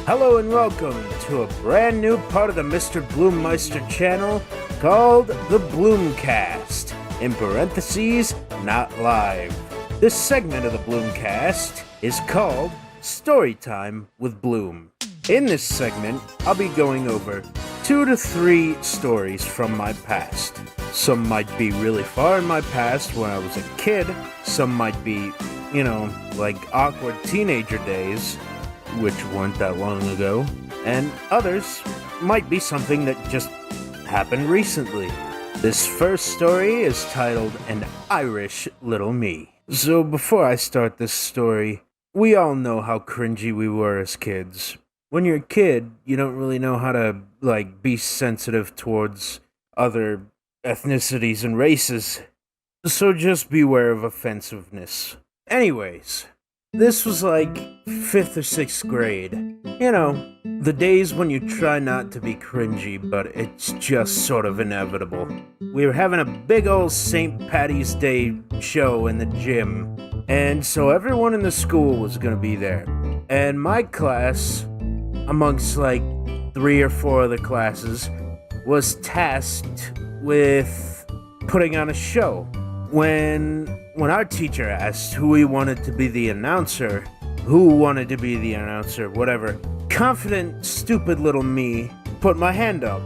Hello and welcome to a brand new part of the Mr. BloomMeister channel called the Bloomcast, in parentheses, not live. This segment of the Bloomcast is called Storytime with Bloom. In this segment, I'll be going over 2 to 3 stories from my past. Some might be really far in my past when I was a kid, some might be, like awkward teenager days, which weren't that long ago, and others might be something that just happened recently. This first story is titled An Irish Little Me. So before I start this story, we all know how cringy we were as kids. When you're a kid, you don't really know how to, be sensitive towards other ethnicities and races, so just beware of offensiveness. Anyways, this was like 5th or 6th grade. The days when you try not to be cringy, but it's just sort of inevitable. We were having a big old St. Patty's Day show in the gym, and so everyone in the school was gonna be there. And my class, amongst 3 or 4 other classes, was tasked with putting on a show. When our teacher asked who wanted to be the announcer, whatever, confident, stupid little me put my hand up.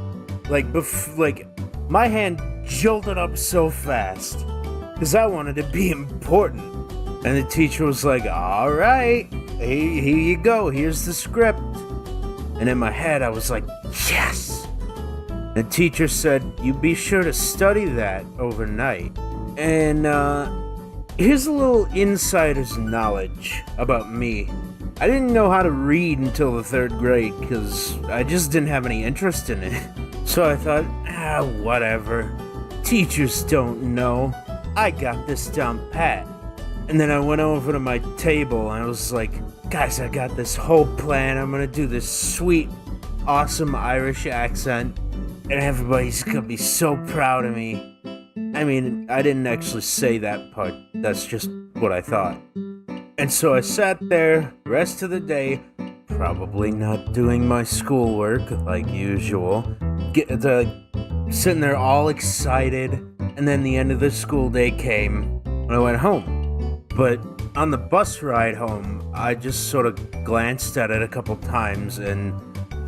My hand jolted up so fast, because I wanted to be important. And the teacher was like, all right, here you go, here's the script. And in my head, I was like, yes! The teacher said, you be sure to study that overnight. And, here's a little insider's knowledge about me. I didn't know how to read until the 3rd grade, because I just didn't have any interest in it. So I thought, whatever. Teachers don't know. I got this down pat. And then I went over to my table, and I was like, guys, I got this whole plan. I'm gonna do this sweet, awesome Irish accent, and everybody's gonna be so proud of me. I mean, I didn't actually say that part. That's just what I thought. And so I sat there the rest of the day, probably not doing my schoolwork like usual, sitting there all excited, and then the end of the school day came when I went home. But on the bus ride home, I just sort of glanced at it a couple times, and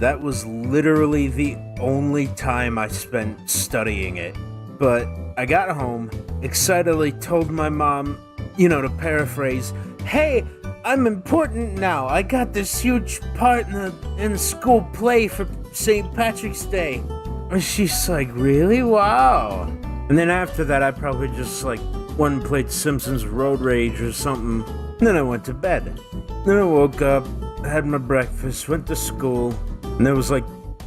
that was literally the only time I spent studying it. But I got home, excitedly told my mom, to paraphrase, hey, I'm important now. I got this huge part in the school play for St. Patrick's Day. And she's like, really? Wow. And then after that, I probably just went and played Simpsons Road Rage or something. And then I went to bed. Then I woke up, had my breakfast, went to school, and there was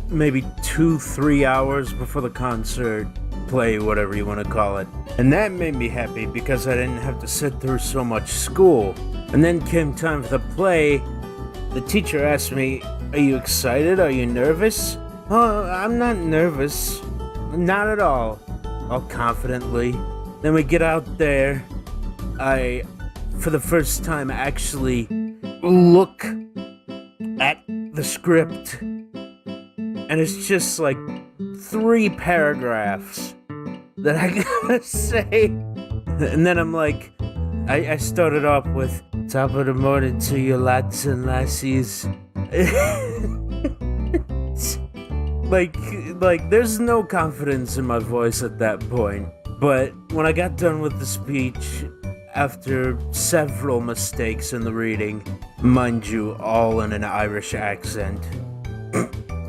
maybe 2-3 hours before the concert. Play, whatever you want to call it. And that made me happy because I didn't have to sit through so much school. And then came time for the play. The teacher asked me, are you excited? Are you nervous? Oh, I'm not nervous. Not at all. All confidently. Then we get out there. I, for the first time, actually look at the script. And it's just 3 paragraphs that I gotta say. And then I'm I started off with, top of the morning to you lads and lassies. There's no confidence in my voice at that point. But when I got done with the speech, after several mistakes in the reading, mind you, all in an Irish accent,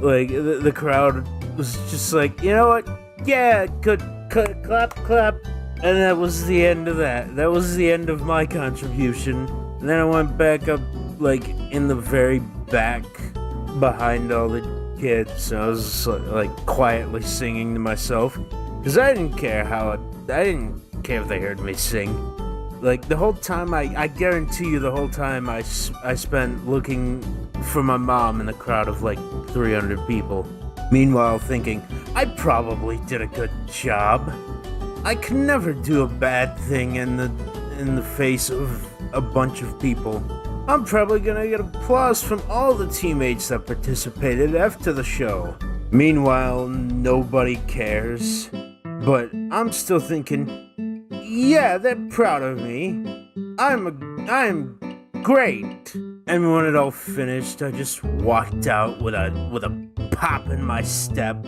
the crowd was just you know what? Yeah, good, clap, clap. And that was the end of that. That was the end of my contribution. And then I went back up, in the very back, behind all the kids. I was just, quietly singing to myself. Because I didn't care if they heard me sing. The whole time, I guarantee you the whole time I spent looking for my mom in a crowd of 300 people. Meanwhile thinking, I probably did a good job. I can never do a bad thing in the face of a bunch of people. I'm probably gonna get applause from all the teammates that participated after the show. Meanwhile, nobody cares. But I'm still thinking, yeah, they're proud of me. I'm great. And when it all finished, I just walked out with a pop in my step,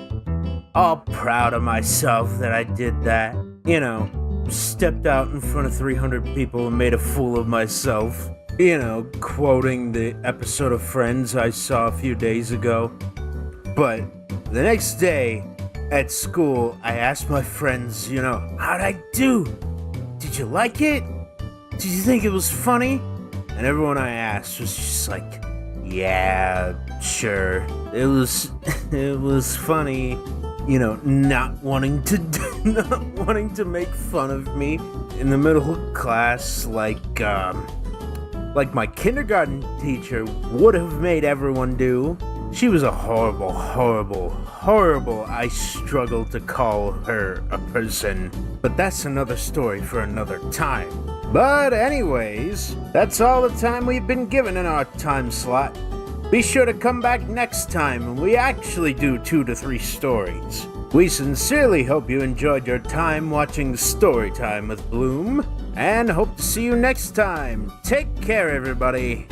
all proud of myself that I did that. You know, stepped out in front of 300 people and made a fool of myself. You know, quoting the episode of Friends I saw a few days ago. But the next day at school, I asked my friends, how'd I do? Did you like it? Did you think it was funny? And everyone I asked was just like, yeah, sure. It was funny, not wanting to make fun of me in the middle of class like my kindergarten teacher would have made everyone do. She was a horrible, I struggle to call her a person. But that's another story for another time. But anyways, that's all the time we've been given in our time slot. Be sure to come back next time when we actually do 2 to 3 stories. We sincerely hope you enjoyed your time watching Story Time with Bloom, and hope to see you next time. Take care, everybody.